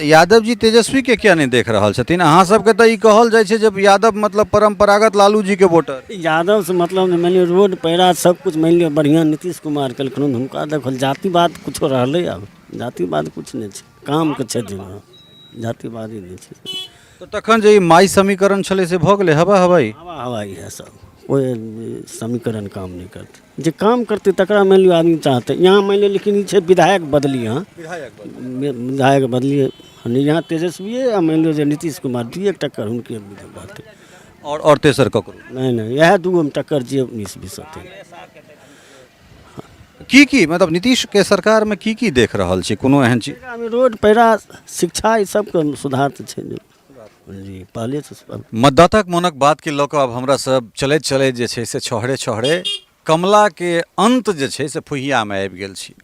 यादव जी तेजस्वी के क्या नहीं देख रहा छथिन? अहाँ सबके तो ई कहल जाय छै जब यादव मतलब परंपरागत लालू जी के वोटर। यादव से मतलब नहीं, मान लियो रोड पैरा सब कुछ मान लियो बढ़िया नीतीश कुमार केलखिन। हुनका देखल जातिवाद कुछो रहलै, अब जातिवाद कुछ नहीं छै, काम के क्षेत्र जातिवादी नहीं छै। तो तखन जे ई माई समीकरण छलै से भऽ गेलै हवा हवाई। हवा हवाई है सब, कोई समीकरण काम नहीं करते। जे काम करते तकरा मान लियो आदमी चाहते यहाँ मान लियो, लेकिन ई छै विधायक बदली, यहाँ विधायक बदली यहाँ तेजस्वी आ मान लियो जे नीतीश कुमार दुए टक्कर हुनके बात। और तेसर ककरो नहीं नहीं, यह दूगो में टक्कर जे 19-20 होते। की मतलब नीतीश के सरकार में की देख रहल छी? कोनो एहन चीज रोड पैरा शिक्षा ई सबके सुधार तो छै जी पहले से। मतदाता के मोनक बात के लऽ कऽ अब हमरा सब चलैत चलैत जे छै से छहड़े कमला के अंत जे छै से फुहिया में आबि गेल छी।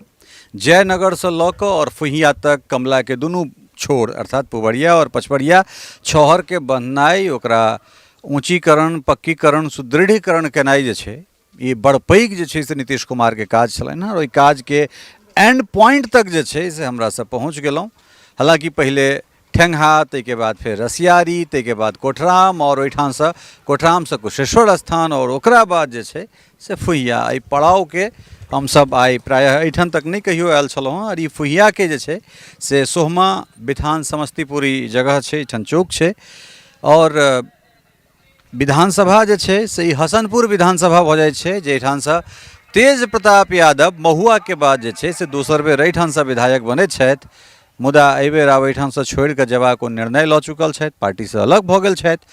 जयनगर से लऽ कऽ और फुहिया तक कमला के दुनू छोर अर्थात पुबरिया और पचपरिया छहर के बन्हनाइ, ओकरा ऊँचीकरण, पक्कीकरण, सुदृढ़ीकरण केनाइ जे छै, ये बड़ पैघ जे छै से नीतीश कुमार के काज छलनि हँ। और ओहि काज के एंड पॉइंट तक जे छै से हमरा सब पहुँच गेलहुँ। हालांकि पहले ठेंगहा, ताहिके बाद फिर रसियारी, ताहिके बाद कोठराम, और ओहिठाम से कोठराम से कुशेश्वर स्थान, और ओकरा बाद जे छै से फुहिया। एहि पड़ाव के हम सब आइ प्रायः एहिठाम तक नहीं कहियो आयल छलहुँ हँ। और ई फुहिया के जे छै से सोहमा बिथान समस्तीपुरी जगह छै, एहिठाम चौक छै। और विधानसभा जे छै से ई हसनपुर विधानसभा भऽ जाइ छै, जाहिठाम से तेज प्रताप यादव महुआ के बाद जे छै से दोसर बेर एहिठाम से विधायक बनैत छथि। मुदा एहि बेर आब एहिठाम से छोड़ि कऽ जेबाक ओ निर्णय लऽ चुकल छथि, पार्टी से अलग भऽ गेल छथि।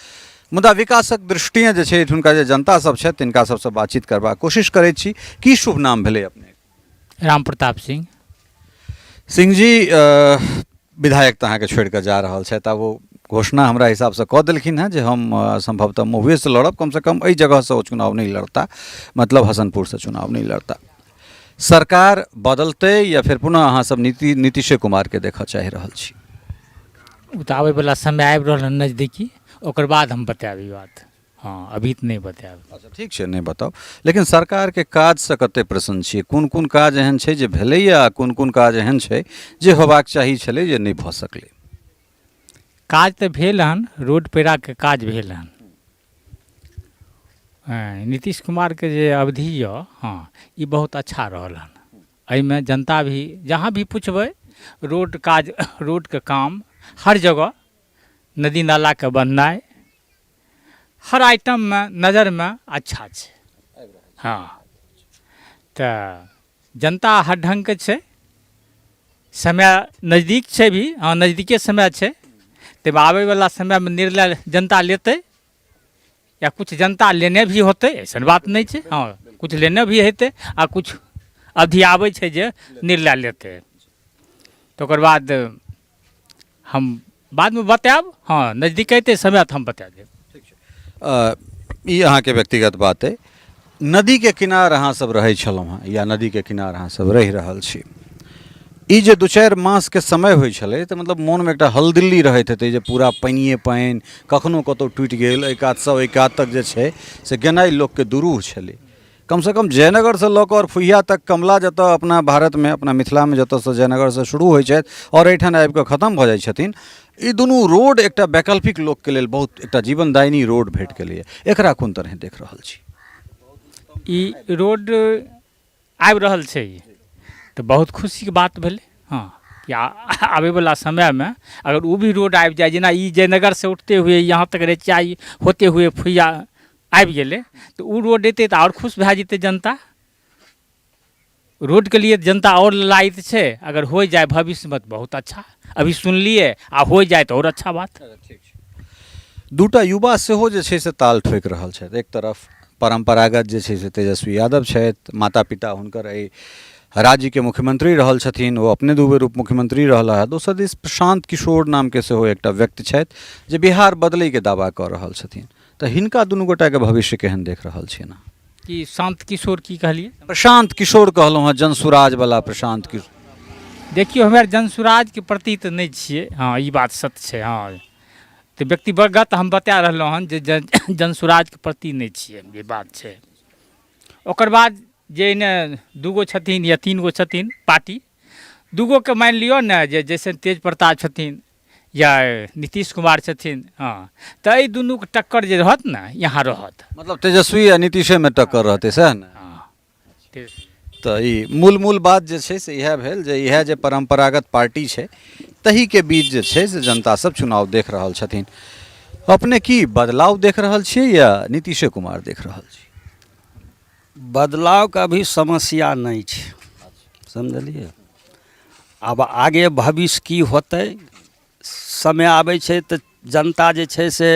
मुदा विकासक दृष्टिएँ जे छै एहिठुनका जे जनता सब छथि तिनका सबसँ बातचीत करबाक कोशिश करैत छी। की शुभ नाम भेलै अपने? राम प्रताप सिंह। सिंह जी, विधायक तऽ अहाँके छोड़ि कऽ जा रहल छथि। आब ओ घोषणा हमरा हिसाब से कऽ देलखिन हैं जे हम संभवतः महुए से लड़ब, कम से कम एहि जगह से ओ चुनाव नहीं लड़ता, मतलब हसनपुर से चुनाव नहीं लड़ता। सरकार बदलते या फिर पुनः अहाँ सब नीतीश कुमार के देखऽ चाहि रहल छी? ओ तऽ आबैवला समय आबि रहल नजदीकी, ओकर बाद हम बतायब ई बात। हाँ, अभी तऽ नहीं बतायब। अच्छा ठीक छै, नहीं बताओ। लेकिन सरकार के काज से कते प्रसन्न छियै? कोन कोन काज एहन छै जे भेलैया, कोन कोन काज एहन छै जे होबाक चाही छलै जे नहीं भऽ सकलै? काज तऽ भेल हन, रोड पेरा के काज भेल हन। नीतीश कुमार के जे अवधि यऽ, हाँ, ई बहुत अच्छा रहल हन। एहिमे जनता भी जहाँ भी पूछबै रोड काज, रोड के काम हर जगह, नदी नाला के बननाइ, हर आइटम में नज़र में अच्छा छै। हाँ, तऽ जनता हर ढंग के छै। समय नज़दीक छै भी, हाँ नज़दीके समय छै। तब आबै वाला समय में निर्णय जनता लेते, या कुछ जनता लेने भी होते, ऐसा बात नहीं छै। हाँ, कुछ लेने भी हेते आ कुछ अवधि आबै छै जे निर्णय लेते। तो ओकर बाद हम बाद में बतायब। हाँ, नज़दीक अयतै समय तऽ हम बता देब। ई अहाँके व्यक्तिगत बात है। नदी के किनार अहाँ सब रहै छलहुँ हँ, या नदी के किनार अहाँ सब रहि रहल छी, ई जे 2-4 मास के समय होइ छलै तऽ मतलब मोन में एकटा हलदिल्ली रहैत हेतै जे पूरा पानिये पानि, कखनो कतौ टूटि गेल, एहि कात सँ ओहि कात तक जे छै से गेनाइ लोक के दुरूह छलै। कम से कम जयनगर से लऽ कऽ और फुहिया तक कमला जतऽ अपना भारत में, अपना मिथिला में जतऽ से जयनगर से शुरू होइ छथि और एहिठाम आबि कऽ खत्म भऽ जाइ छथिन, ई दुनू रोड एकटा वैकल्पिक लोक के लेल बहुत एकटा जीवनदायिनी रोड भेट गेलैए। एकरा कोन तरह देख रहल छी? ई रोड आबि रहल छै तऽ बहुत खुशी के बात भेलै। हाँ, कि आबै वाला समय में अगर वो भी रोड आबि जाए, जेना ई जयनगर से उठते हुए यहाँ तक रेचाई होते हुए फुहिया आबि गेलै, तो वो रोड एतै तऽ और खुश भए जेतै जनता। रोड के लिए जनता और लायक छै। अगर हो जाए भविष्य में बहुत अच्छा, अभी सुनलिए आ हो जाए तो और अच्छा बात। दूटा युवा सेहो जे छै से ताल ठोकि रहल छथि। एक तरफ परंपरागत जे छै से तेजस्वी यादव छथि, माता पिता हुनकर एहि राज्य के मुख्यमंत्री रहल छथिन, वो अपने 2 बेर उप मुख्यमंत्री रहला है। दोसर दिस प्रशांत किशोर नाम के सेहो एकटा व्यक्ति छथि जे बिहार बदलै के दावा कऽ रहल छथिन। तऽ हिनका दुनू गोटा के भविष्य केहन देख रहल छियै ना? कि शांत किशोर की कहलिए? प्रशांत किशोर कहलहुँ हँ, जनसुराज वाला प्रशांत किशोर। देखियो, हमारे जनसुराज के प्रति तो नहीं छिए। हाँ, ई बात सत्य छै। हाँ, तो व्यक्तिगत हम बता रहलहुँ हन जे जनसुराज के प्रति नहीं छिए, ये बात छै। ओकर बाद जे इने 2 छथिन या 3 छथिन पार्टी, 2 के मान लियो ना, जे जैसे तेज प्रताप छथिन, या नीतीश कुमार छथिन, हाँ, तऽ एहि दुनूके टक्कर जे रहत ने यहाँ रहत। मतलब तेजस्वी आ नीतीशे में टक्कर रहते सएह ने। हाँ, ते- तऽ ई मूल बात जे छै से इएह भेल जे इएह जे परम्परागत पार्टी छै तही के बीच जे छै से जनता सब चुनाव देख रहल छथिन। अपने की बदलाव देख रहल छियै या नीतीशे कुमार देख रहल छी? बदलाव का भी समस्या नहीं छै, समझलिए। अब आगे भविष्य की होतै, समय आबै छै तऽ जनता जे छै से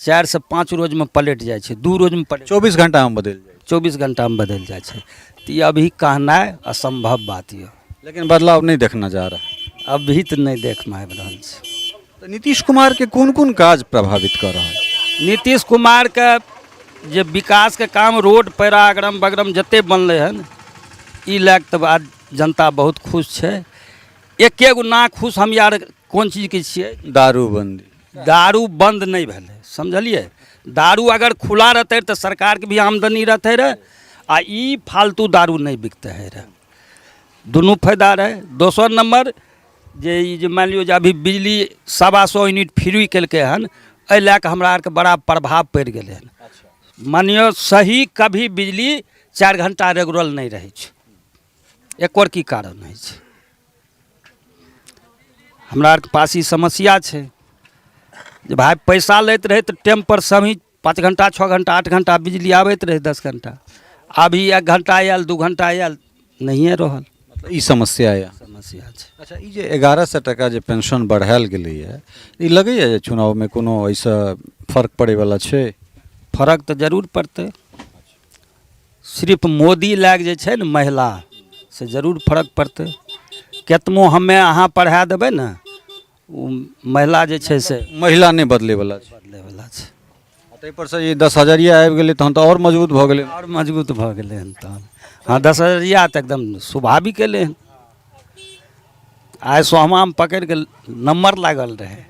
4 से 5 रोज में पलट जाइ छै, 2 रोज में पलट 24 घंटा में बदल जाए। 24 घंटा में बदल जाइ छै। तऽ ई अभी कहनाइ असंभव बात यऽ, लेकिन बदलाव नहीं देखना जा रहा। अभी तऽ नहीं देख में आबि रहल छै। तऽ नीतीश कुमार के कोन कोन काज प्रभावित कर रहल? नीतीश कुमार के जे विकास के काम, रोड पैरा अगरम बगरम जते बनलै हन, ई लए कऽ तऽ आज जनता बहुत खुश छै। एके गो ना खुश हम यार कोन चीजके छियै? दारूबंदी। दारू बंद नहीं भेलै, समझलिए। दारू अगर खुला रहते तऽ सरकार के भी आमदनी रहते रहे, आ ई फालतू दारू नहीं बिकते है रहे, दुनू फायदा रहे। दोसर नंबर जे ई जे मान लियो जे अभी बिजली 125 यूनिट फ्री केलकै हन, एहि लए कऽ हमरा आरके बड़ा प्रभाव पड़ि गेलै हन। मानियो सही कभी बिजली 4 घंटा रेगुलर नहीं रहै छै, एकर की कारण होइ छै? हमरा आरके पास ई समस्या छै जे भाई पैसा लैत रहे तऽ टाइम पर सभी 5 घंटा 6 घंटा 8 घंटा बिजली आबैत रहे, 10 घंटा। अभी 1 घंटा आयल 2 घंटा आयल नहिए रहल, ई समस्या है। समस्या छै। अच्छा, ई जे 1100 टका जे पेंशन बढ़ायल गेलैए, ई लगैए जे चुनाव में कोनो ऐसा फर्क पड़े वाला छै? फर्क तऽ जरूर पड़तै। सिर्फ मोदी लैग जे छै ने महिला से जरूर फर्क पड़तै। केतनो हमे अहाँ पढ़ा देबै ने, ओ महिला जे छै से महिला नहीं बदले वाला छै। बदलैवला छै। ताहि पर से ये 10,000 आबि गेलै तहन तऽ और मजबूत भऽ गेलै। और मजबूत भऽ गेलै हन तहन। हाँ, 10,000 तऽ एकदम स्वाभाविक एलै हन। आइ सोहमामे पकड़ि के नंबर लागल रहे,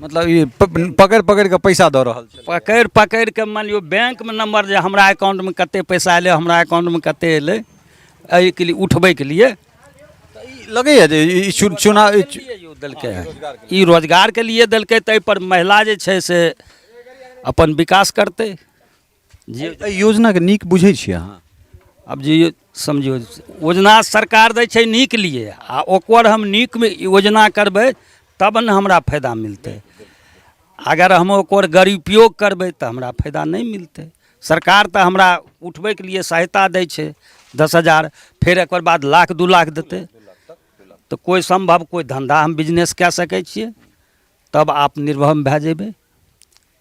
मतलब ये पकड़ के पैसा दऽ रहल छै। पकड़ि के मान लियो बैंक में नंबर जे हमरा अकाउंट में कते पैसा एलै, हमरा अकाउंट में कते एलै, एहिके लिए उठबैके लिए लगैए जे ई चुनाव देलकै है। ई रोजगार के लिए देलकै, ताहि पर महिला जे छै से अपन विकास करतै। जे एहि योजना के नीक बुझै छियै अहाँ? अब जे समझियो योजना सरकार दै छै नीक लिए, आ ओकर हम नीक में योजना करबै तब ने हमरा फायदा मिलतै। अगर हम ओकर गरीपयोग करबै तऽ हमरा फायदा नहीं मिलतै। सरकार तऽ हमरा उठबैके लिए सहायता दै छै 10,000, फिर एक बाद लाख 2 लाख देतै, तो कोई संभव कोई धंधा हम बिजनेस कए सकै छियै, तब आप निर्भर भए जेबै।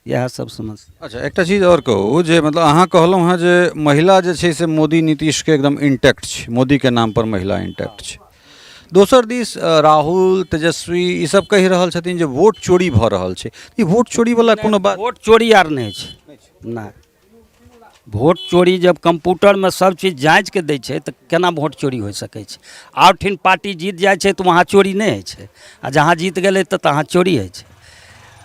इएह सब समस्या। अच्छा, एकटा चीज और कहू जे मतलब अहाँ कहलहुँ हँ जे महिला जे छै से मोदी नीतीश के एकदम इंटैक्ट छै, मोदी के नाम पर महिला इंटैक्ट छै। दोसर दिस राहुल तेजस्वी ई सब कहि रहल छथिन जे वोट चोरी भऽ रहल छै। ई वोट चोरी वाला कोनो बात? वोट चोरी आर नहीं छै, नहीं। वोट चोरी जब कंप्यूटर में सब चीज जांच के दै छै तऽ केना वोट चोरी हो सकै छै? और ठिन पार्टी जीत जाइ छै तऽ वहाँ चोरी नहीं होइ छै, आ जहाँ जीत गेलै तऽ तहाँ चोरी होइ छै।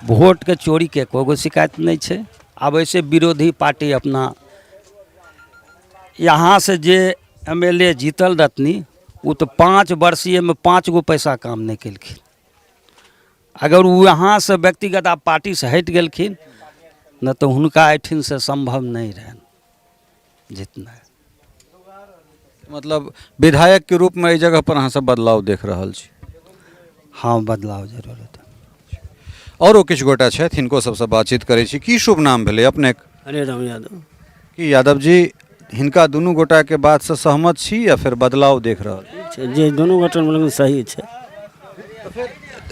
वोट के चोरी के कोई शिकायत नहीं छै। अब ऐसे विरोधी पार्टी अपना यहाँ से जे MLA जीतल रहतनी, वो तो 5 वर्षीय में 5 गो पैसा काम नहीं केलखिन। अगर वो यहाँ से व्यक्तिगत आप पार्टी से हट गेलखिन न, तो हुनका एठिन से संभव नहीं रहन जितना। मतलब विधायक के रूप में एहि जगह पर अहाँ सब बदलाव देख रहल छी? हाँ, बदलाव जरूर होता। औरो किछु गोटा छथि हिनको सबसँ बातचीत करै छी। की शुभ नाम भेलै अपने? हरे राम यादव। की यादव जी, हिनका दुनू गोटा के बात से सहमत छी या फिर बदलाव देख रहल? छै जे दुनू गोटे मतलब सही छै।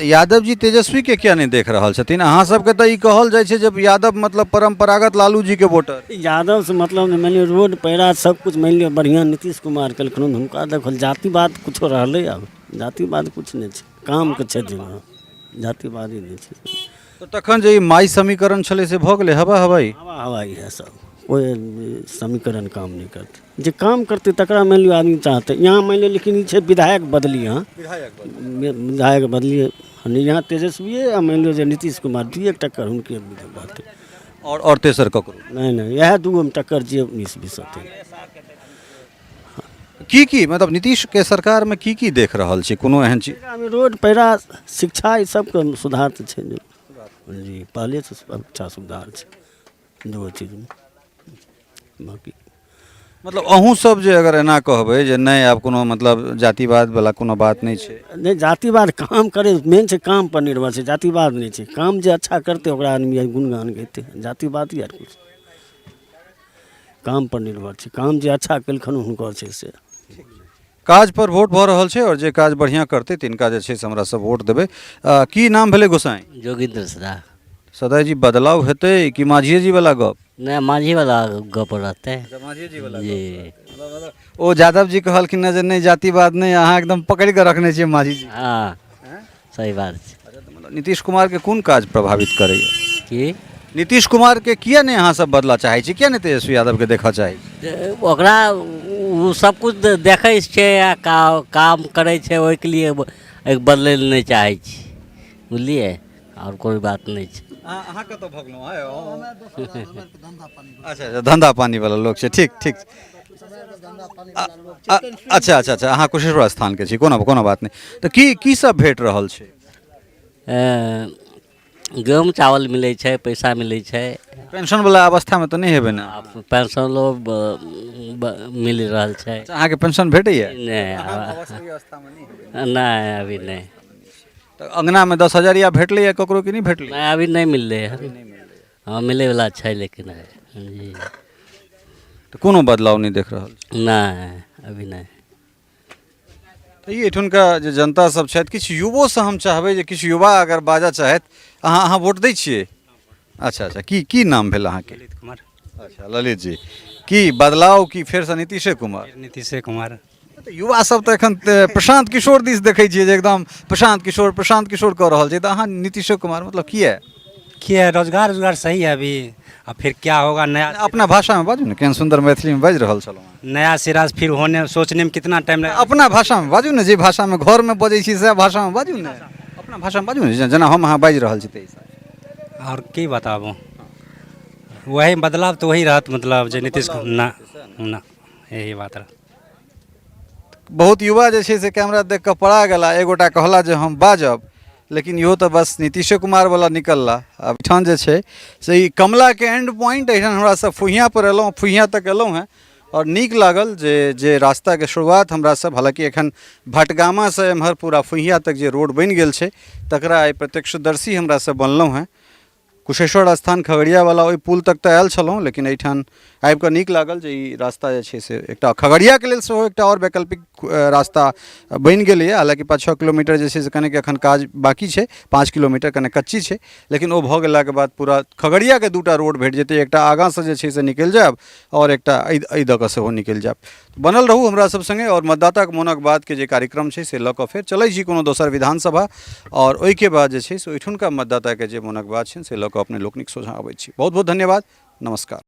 यादव जी तेजस्वी के क्या नहीं देख रहल छथिन? अहाँ सबके तऽ ई कहल जाइ छै जब यादव मतलब परंपरागत लालू जी के वोटर। यादव से मतलब मानि लियो रोड पैरा सब कुछ मानि लियो बढ़िया नीतीश कुमार केलखिन, हुनका देखल जातिवाद कुछो रहलै? अब जातिवाद कुछ नहीं छै, काम के छै दिन, जातिवादी नहीं छै। तो तखन जे ई माई समीकरण छलै से भऽ गेलै हवा हवाई? हवा हवाई है सब, कोई समीकरण काम नहीं करते। जे काम करते तकरा मानि लियो आदमी चाहते। यहाँ मानि लियो लेकिन ई छै विधायक बदली, यहाँ विधायक बदली यहाँ तेजस्वी आ मानि लियो जे नीतीश कुमार, 2 टक्कर हुनके बात। और तेसर ककरो नहीं, यह 2 में टक्कर जे 19-20 होते। की मतलब नीतीश के सरकार में की देख रहल छी कोनो एहन चीज? रोड पैरा शिक्षा ई सबके सुधार तऽ छै जी, पहले से अच्छा सुधार छै दो चीजमे। बाकी मतलब अहूँ सब जे अगर एना कहबै जे नहीं आब कोनो मतलब जातिवाद वाला कोनो बात नहीं छै? नहीं, जातिवाद काम करे मेन छै, काम पर निर्भर छै, जातिवाद नहीं छै। काम जे अच्छा करते ओकरा आदमी गुणगान गैते, जातिवाद यार कुछ काम पर निर्भर छै। काम जे अच्छा केलखन हुनकर छै से काज पर वोट भऽ रहल छै और जे काज बढ़िया करते तिनका जे छै से हमरा सब वोट देबै। की नाम भेलै गोसाई? जोगिंद्र सदा। सदा जी बदलाव हेतै कि माझिए जी वाला गप? नहीं, माझी वाला गप रहते माझिए जी वाला जी। ओ यादव जी कहलखिन जे नहीं जातिवाद नहीं, अहाँ एकदम पकड़ के रखने छियै माझी जी। हाँ, सही बात छै। मतलब नीतीश कुमार के कोन काज प्रभावित करैया? कि नीतीश कुमार के किया नहीं अहाँ सब बदला चाहै छी, किया नहीं तेजस्वी यादव के देखा चाही? ओकरा उ सब कुछ देखै छै आ काम करै छै, ओहिके लिए बदलै लए नहीं चाहै छी, बुझलिए, और कोई बात नहीं छै। अहाँ कतऽ भगलहुँ? अच्छा धंधा पानी वाला लोग छै, ठीक ठीक। अच्छा अच्छा अच्छा, अहाँ कुशेश्वर स्थान के छी, कोनो बात नहीं। तऽ की सब भेट रहल छै? गेहूँ चावल मिलै छै, पैसा मिलै छै। पेंशन वाला अवस्था में तो नहीं हेबै ना? पेंशनो मिल रहल छै। अहाँके पेंशन भेटैया? नहीं, अभी नहीं। तऽ अंगना में 10,000 भेटलैया ककरो कि नहीं भेटलै? नहीं, अभी नहीं मिल रहे हैं। हाँ, मिले वाला छै लेकिन जी। तऽ कोनो बदलाव नहीं देख रहल छी? नहीं, अभी नहीं। तऽ ई एठुनका जे जनता सब छथि, किछु युवोसँ हम चाहबै जे किछु युवा अगर बाजऽ चाहथि, अहाँ वोट दै छियै? अच्छा अच्छा, की नाम भेल अहाँके? ललित कुमार। अच्छा ललित जी, की बदलाव की फेरसँ नीतीशे कुमार? नीतीशे कुमार। तऽ युवा सब तऽ एखन प्रशांत किशोर दिस देखै छियै जे एकदम प्रशांत किशोर कऽ रहल छै, तऽ अहाँ नीतीशे कुमार मतलब किया? रोजगार सही है अभी, अब फिर क्या होगा नया? अपना भाषा में बाजू ने, केहन सुंदर मैथिली में बाजि रहल छलहुँ। नया सिरा से फिर होने सोचने में कितना टाइम लगेगा? अपना भाषा में बाजू ने, जे भाषा में घर में बजै छी सएह भाषा में बाजू ने, अपना भाषा में बाजू ने, जेना हम अहाँ बाजि रहल छी ताहि हिसाब। और की बताबू, वही बदलाव तो वही रहत, मतलब जे नीतीश ना यही बात रह। बहुत युवा जे छै से कैमरा देख कऽ पड़ा गेला, एगोटा कहला जे हम बाजब, लेकिन इहो तऽ बस नीतीशे कुमार वाला निकलला। अब एहिठाम जे छै से ई कमला के एंड पॉइंट, एहिठाम हमरा सब फुहिया पर एलहुँ, फुहिया तक एलहुँ हैं और नीक लागल जे रास्ता के शुरुआत हमरा सब, हालांकि एखन भटगामा से एम्हर पूरा फुहिया तक जे रोड बनि गेल छै तकरा आइ प्रत्यक्षदर्शी हमरा सब बनलहुँ हैं। कुशेश्वर स्थान खगड़िया वाला ओहि पुल तक तऽ आयल छलहुँ, लेकिन एहिठाम आबि कऽ नीक लागल जे ई रास्ता जे छै से एकटा खगड़ियाके लेल सेहो एकटा और वैकल्पिक रास्ता बनि गेलैए। हालांकि 5-6 किलोमीटर जे छै से कनेक एखन काज बाकी छै, 5 किलोमीटर कने कच्ची छै, लेकिन ओ भऽ गेलाके बाद पूरा खगड़ियाके दूटा रोड भेट जेतै, एकटा आगाँसँ जे छै से निकलि जायब और एकटा एहि दऽ कऽ सेहो निकलि जायब। बनल रहू हमरा सब संगे, और मतदाताक मोनक बातके जे कार्यक्रम छै से लऽ कऽ फेर चलै छी कोनो दोसर विधानसभा, और ओहिके बाद जे छै से ओहिठुनका मतदाताके जे मोनक बात छनि से लऽ कऽ अपने लोकनिक सोझाँ अबै छी। बहुत बहुत धन्यवाद, नमस्कार।